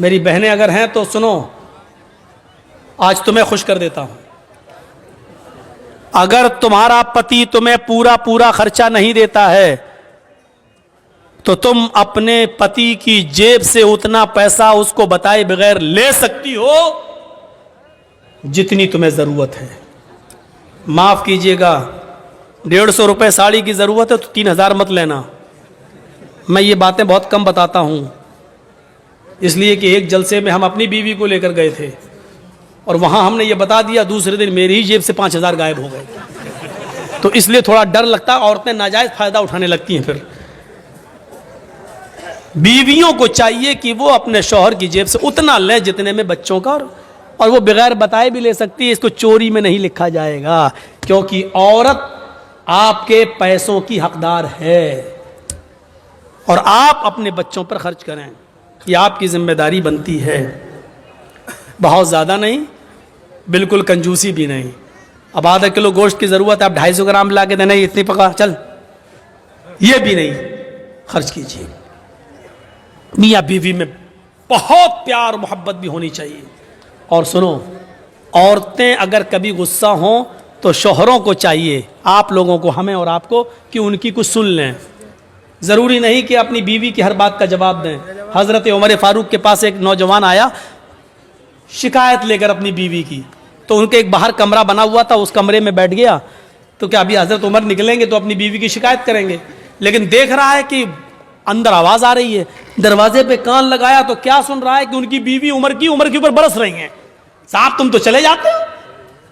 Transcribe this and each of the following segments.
میری بہنیں اگر ہیں تو سنو، آج تمہیں خوش کر دیتا ہوں، اگر تمہارا پتی تمہیں پورا خرچہ نہیں دیتا ہے تو تم اپنے پتی کی جیب سے اتنا پیسہ اس کو بتائے بغیر لے سکتی ہو جتنی تمہیں ضرورت ہے۔ معاف کیجئے گا، 150 روپے ساڑی کی ضرورت ہے تو 3000 مت لینا۔ میں یہ باتیں بہت کم بتاتا ہوں، اس لیے کہ ایک جلسے میں ہم اپنی بیوی کو لے کر گئے تھے اور وہاں ہم نے یہ بتا دیا، دوسرے دن میری ہی جیب سے 5000 غائب ہو گئے، تو اس لیے تھوڑا ڈر لگتا ہے، عورتیں ناجائز فائدہ اٹھانے لگتی ہیں۔ پھر بیویوں کو چاہیے کہ وہ اپنے شوہر کی جیب سے اتنا لیں جتنے میں بچوں کا، اور وہ بغیر بتائے بھی لے سکتی ہے، اس کو چوری میں نہیں لکھا جائے گا، کیونکہ عورت آپ کے پیسوں کی حقدار ہے، اور آپ اپنے بچوں پر خرچ کریں، یہ آپ کی ذمہ داری بنتی ہے۔ بہت زیادہ نہیں، بالکل کنجوسی بھی نہیں۔ اب آدھا کلو گوشت کی ضرورت ہے، آپ 250 گرام لا کے دینا، اتنی پکا چل، یہ بھی نہیں خرچ کیجیے۔ میاں بیوی میں بہت پیار محبت بھی ہونی چاہیے۔ اور سنو، عورتیں اگر کبھی غصہ ہوں تو شوہروں کو چاہیے، آپ لوگوں کو، ہمیں اور آپ کو، کہ ان کی کچھ سن لیں۔ ضروری نہیں کہ اپنی بیوی کی ہر بات کا جواب دیں۔ حضرت عمر فاروق کے پاس ایک نوجوان آیا شکایت لے کر اپنی بیوی کی، تو ان کے ایک باہر کمرہ بنا ہوا تھا، اس کمرے میں بیٹھ گیا، تو کیا ابھی حضرت عمر نکلیں گے تو اپنی بیوی کی شکایت کریں گے، لیکن دیکھ رہا ہے کہ اندر آواز آ رہی ہے، دروازے پہ کان لگایا تو کیا سن رہا ہے کہ ان کی بیوی عمر کے اوپر برس رہی ہیں، صاحب تم تو چلے جاتے ہو،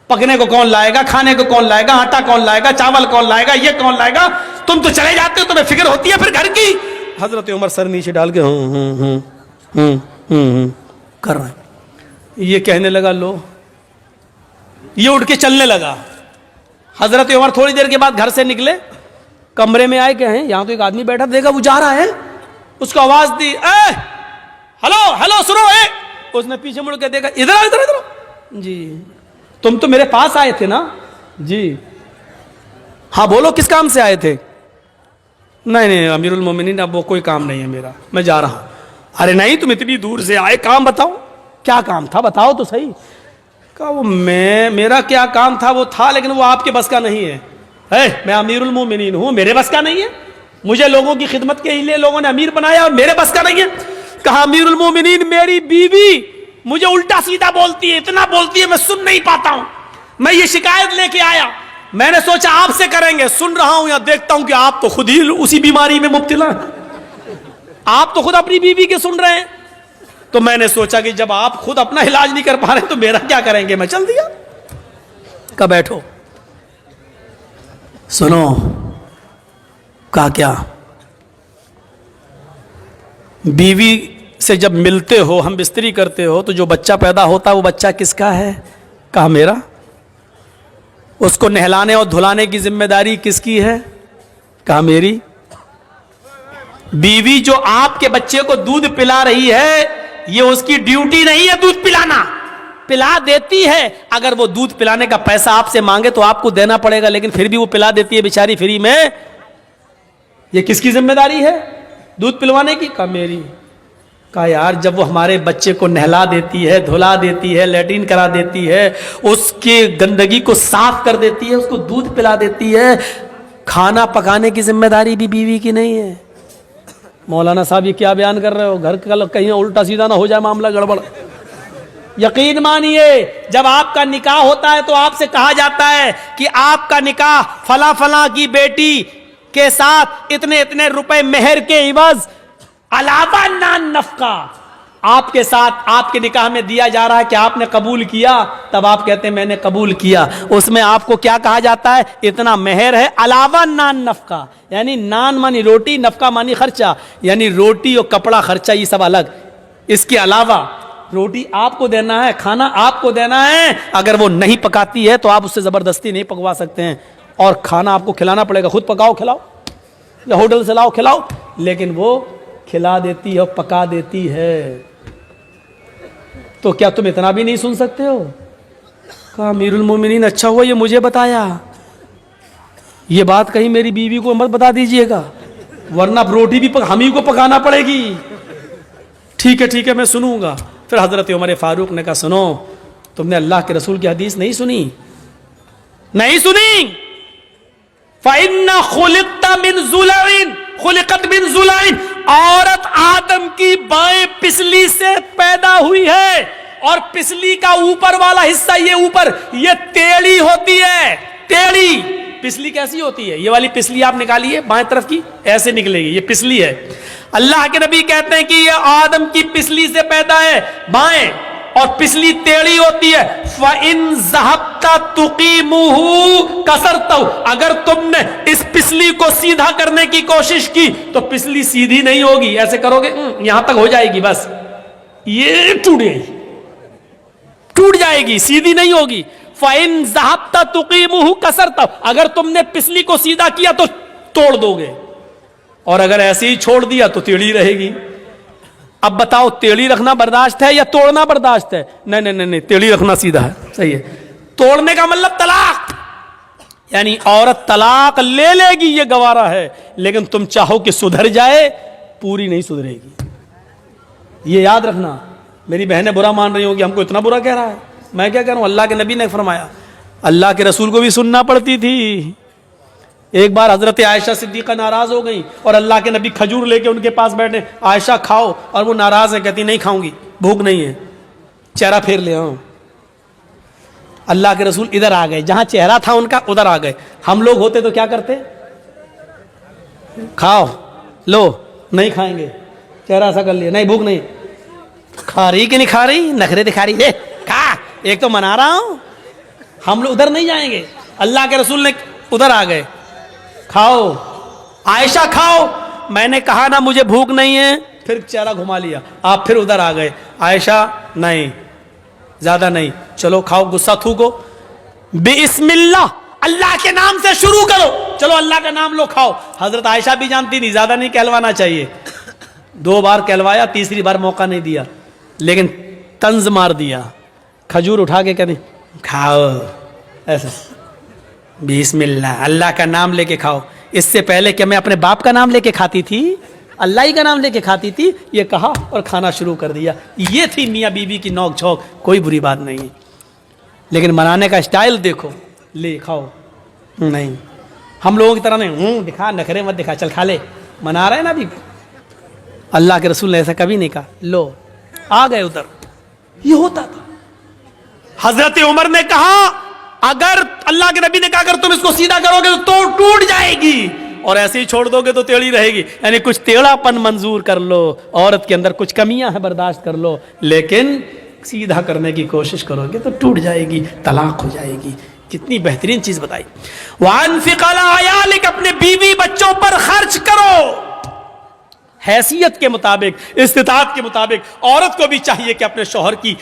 پکنے کو کون لائے گا، کھانے کو کون لائے گا، آٹا کون لائے گا، چاول کون لائے گا، یہ کون لائے گا، تم تو چلے جاتے ہو، تمہیں فکر ہوتی ہے پھر گھر کی۔ حضرت عمر سر نیچے ڈال کے کر رہے ہیں، یہ کہنے لگا لو، یہ اٹھ کے چلنے لگا۔ حضرت عمر تھوڑی دیر کے بعد گھر سے نکلے، کمرے میں آئے کہ ہیں یہاں تو ایک آدمی بیٹھا، دیکھا وہ جا رہا ہے، اس کو آواز دی، اے ہلو سنو، اے، اس نے پیچھے مڑ کے دیکھا، ادھر جی تم تو میرے پاس آئے تھے نا؟ جی ہاں بولو کس کام سے آئے تھے؟ نہیں امیر المومنین اب وہ کوئی کام نہیں ہے میرا، میں جا رہا ہوں۔ ارے نہیں تم اتنی دور سے آئے، کام بتاؤ، کیا کام تھا بتاؤ تو صحیح۔ کہا وہ میرا کیا کام تھا وہ تھا، لیکن وہ آپ کے بس کا نہیں ہے۔ میں امیر المومنین ہوں، میرے بس کا نہیں ہے، مجھے لوگوں کی خدمت کے لیے لوگوں نے امیر بنایا اور میرے بس کا نہیں ہے۔ کہا امیر المومنین میری بیوی مجھے الٹا سیدھا بولتی ہے، اتنا بولتی ہے میں سن نہیں پاتا ہوں، میں یہ شکایت لے کے آیا، میں نے سوچا آپ سے کریں گے، سن رہا ہوں یا دیکھتا ہوں کہ آپ تو خود ہی اسی بیماری میں مبتلا ہیں، آپ تو خود اپنی بیوی کے سن رہے ہیں، تو میں نے سوچا کہ جب آپ خود اپنا علاج نہیں کر پا رہے تو میرا کیا کریں گے، میں چل دیا۔ کہا بیٹھو، سنو، کہا کیا؟ بیوی سے جب ملتے ہو، ہم بستری کرتے ہو، تو جو بچہ پیدا ہوتا ہے وہ بچہ کس کا ہے؟ کہا میرا۔ اس کو نہلانے اور دھلانے کی ذمہ داری کس کی ہے؟ کہا میری۔ بیوی جو آپ کے بچے کو دودھ پلا رہی ہے، یہ اس کی ڈیوٹی نہیں ہے دودھ پلانا، پلا دیتی ہے، اگر وہ دودھ پلانے کا پیسہ آپ سے مانگے تو آپ کو دینا پڑے گا، لیکن پھر بھی وہ پلا دیتی ہے بیچاری فری میں، یہ کس کی ذمہ داری ہے دودھ پلوانے کی؟ کہا میری۔ کہا یار جب وہ ہمارے بچے کو نہلا دیتی ہے، دھلا دیتی ہے، لیٹرین کرا دیتی ہے، اس کی گندگی کو صاف کر دیتی ہے، اس کو دودھ پلا دیتی ہے، کھانا پکانے کی ذمہ داری بھی بیوی کی نہیں ہے؟ مولانا صاحب یہ کیا بیان کر رہے ہو؟ گھر کا کہیں الٹا سیدھا نہ ہو جائے معاملہ گڑبڑ۔ یقین مانیے جب آپ کا نکاح ہوتا ہے تو آپ سے کہا جاتا ہے کہ آپ کا نکاح فلاں فلاں کی بیٹی کے ساتھ اتنے روپے مہر کے عوض علاوہ نان نفقہ آپ کے ساتھ آپ کے نکاح میں دیا جا رہا ہے، کہ آپ نے قبول کیا؟ تب آپ کہتے ہیں میں نے قبول کیا۔ اس میں آپ کو کیا کہا جاتا ہے؟ اتنا مہر ہے علاوہ نان نفقہ، یعنی نان مانی روٹی، نفقہ مانی خرچہ، یعنی روٹی اور کپڑا خرچہ یہ سب الگ، اس کے علاوہ روٹی آپ کو دینا ہے، کھانا آپ کو دینا ہے، اگر وہ نہیں پکاتی ہے تو آپ اس سے زبردستی نہیں پکوا سکتے ہیں، اور کھانا آپ کو کھلانا پڑے گا، خود پکاؤ کھلاؤ یا ہوٹل سے لاؤ کھلاؤ، لیکن وہ کھلا دیتی ہے اور پکا دیتی ہے۔ تو کیا تم اتنا بھی نہیں سن سکتے ہو؟ کہا امیر المومنین اچھا ہوا یہ مجھے بتایا، یہ بات کہیں میری بیوی کو مت بتا دیجئے گا، ورنہ روٹی بھی ہم ہی کو پکانا پڑے گی۔ ٹھیک ہے میں سنوں گا. پھر حضرت عمر فاروق نے کہا سنو, تم نے اللہ کے رسول کی حدیث نہیں سنی؟ فَإِنَّ خُلِقْتَ مِنْ ضُلَعٍ خُلِقَتْ مِنْ ضُلَعٍ, عورت آدم کی بائیں پسلی سے پیدا ہوئی ہے, اور پسلی کا اوپر والا حصہ یہ ٹیڑھی ہوتی ہے. ٹیڑھی پسلی کیسی ہوتی ہے؟ یہ والی پسلی آپ نکالیے بائیں طرف کی, ایسے نکلے گی, یہ پسلی ہے. اللہ کے نبی کہتے ہیں کہ یہ آدم کی پسلی سے پیدا ہے بائیں, اور پسلی ٹیڑھی ہوتی ہے. فَإِن ذَهَبْتَ تُقِيمُهُ كَسَرْتَهُ, اگر تم نے اس پسلی کو سیدھا کرنے کی کوشش کی تو پسلی سیدھی نہیں ہوگی. ایسے کرو گے یہاں تک ہو جائے گی, بس یہ ٹوٹ جائے گی, سیدھی نہیں ہوگی. فَإِن ذَهَبْتَ تُقِيمُهُ كَسَرْتَهُ, اگر تم نے پسلی کو سیدھا کیا تو توڑ دو گے, اور اگر ایسے ہی چھوڑ دیا تو ٹیڑھی رہے گی. اب بتاؤ ٹیڑھی رکھنا برداشت ہے یا توڑنا برداشت ہے؟ نہیں, ٹیڑھی رکھنا سیدھا ہے, صحیح ہے. توڑنے کا مطلب طلاق, یعنی عورت طلاق لے لے گی یہ گوارا ہے, لیکن تم چاہو کہ سدھر جائے, پوری نہیں سدھرے گی. یہ یاد رکھنا. میری بہنیں برا مان رہی ہوں کہ ہم کو اتنا برا کہہ رہا ہے. میں کیا کہہ رہا ہوں, اللہ کے نبی نے فرمایا, اللہ کے رسول کو بھی سننا پڑتی تھی. ایک بار حضرت عائشہ صدیقہ ناراض ہو گئی اور اللہ کے نبی کھجور لے کے ان کے پاس بیٹھے, عائشہ کھاؤ, اور وہ ناراض ہے, کہتی نہیں کھاؤں گی, بھوک نہیں ہے. چہرہ پھیر لے. اللہ کے رسول ادھر آ گئے, جہاں چہرہ تھا ان کا ادھر آ گئے. ہم لوگ ہوتے تو کیا کرتے؟ کھاؤ, لو, نہیں کھائیں گے, چہرہ ایسا کر لیا, نہیں بھوک نہیں. کھا رہی کہ نہیں کھا رہی, نخرے دکھا رہی ہے, کھا, ایک تو منا رہا ہوں. ہم لوگ ادھر نہیں جائیں گے. اللہ کے رسول نے ادھر آ گئے, کھاؤ عائشہ کھاؤ. میں نے کہا نا مجھے بھوک نہیں ہے, پھر چہرہ گھما لیا. آپ پھر ادھر آ گئے, عائشہ نہیں, زیادہ نہیں, چلو کھاؤ, غصہ تھوکو, بسم اللہ, اللہ کے نام سے شروع کرو, چلو اللہ کا نام لو, کھاؤ. حضرت عائشہ بھی جانتی تھی زیادہ نہیں کہلوانا چاہیے. 2 بار کہلوایا, تیسری بار موقع نہیں دیا, لیکن طنز مار دیا. کھجور اٹھا کے کہتے کھاؤ, ایسے بسم اللہ, اللہ کا نام لے کے کھاؤ. اس سے پہلے کہ میں اپنے باپ کا نام لے کے کھاتی تھی, اللہ ہی کا نام لے کے کھاتی تھی, یہ کہا اور کھانا شروع کر دیا. یہ تھی میاں بیوی کی نوک جھوک, کوئی بری بات نہیں ہے. لیکن منانے کا اسٹائل دیکھو, لے کھاؤ, نہیں ہم لوگوں کی طرح نہیں, دکھا نخرے مت دکھا, چل کھا لے, منا رہے ہیں نا ابھی. اللہ کے رسول نے ایسا کبھی نہیں کہا, لو آ گئے ادھر. یہ ہوتا تھا. حضرت عمر نے کہا, اگر اللہ کے نبی نے کہا اگر تم اس کو سیدھا کرو گے تو ٹوٹ جائے گی, اور ایسے ہی چھوڑ دو گے تو ٹیڑھی رہے گی. یعنی کچھ ٹیڑھا پن منظور کر لو, عورت کے اندر کچھ کمیاں ہیں برداشت کر لو, لیکن سیدھا کرنے کی کوشش کرو گے تو ٹوٹ جائے گی, طلاق ہو جائے گی. کتنی بہترین چیز بتائی. وَأَنفِقْ عَلَىٰ عَيَالِكَ, اپنے بیوی بچوں پر خرچ کرو حیثیت کے مطابق, استطاعت کے مطابق. عورت کو بھی چاہیے کہ اپنے شوہر کی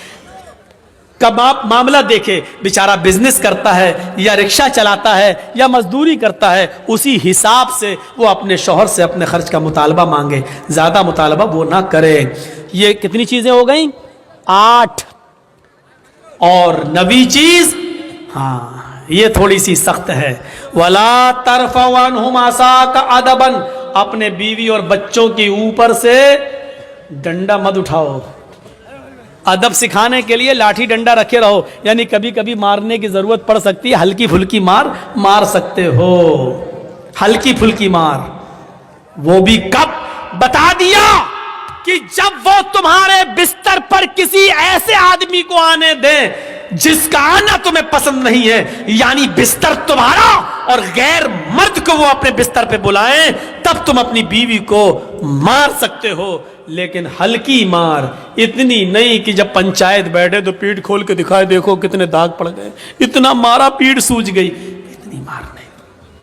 معاملہ دیکھے, بیچارہ بزنس کرتا ہے یا رکشہ چلاتا ہے یا مزدوری کرتا ہے, اسی حساب سے وہ اپنے شوہر سے اپنے خرچ کا مطالبہ مانگے, زیادہ مطالبہ وہ نہ کرے. یہ کتنی چیزیں ہو گئیں؟ 8. اور 9ویں چیز, ہاں یہ تھوڑی سی سخت ہے, وَلَا تَرْفَعْ عَنْهُمْ عَصَاكَ عَدَبًا, اپنے بیوی اور بچوں کے اوپر سے ڈنڈا مت اٹھاؤ. ادب سکھانے کے لیے لاٹھی ڈنڈا رکھے رہو, یعنی کبھی کبھی مارنے کی ضرورت پڑ سکتی ہے, ہلکی پھلکی مار سکتے ہو, ہلکی پھلکی مار. وہ بھی کب بتا دیا کہ جب وہ تمہارے بستر پر کسی ایسے آدمی کو آنے دیں جس کا آنا تمہیں پسند نہیں ہے, یعنی بستر تمہارا اور غیر مرد کو وہ اپنے بستر پہ بلائیں, تب تم اپنی بیوی کو مار سکتے ہو. لیکن ہلکی مار, اتنی نہیں کہ جب پنچایت بیٹھے تو پیٹھ کھول کے دکھائے, دیکھو کتنے داغ پڑ گئے, اتنا مارا پیٹھ سوج گئی, اتنی مار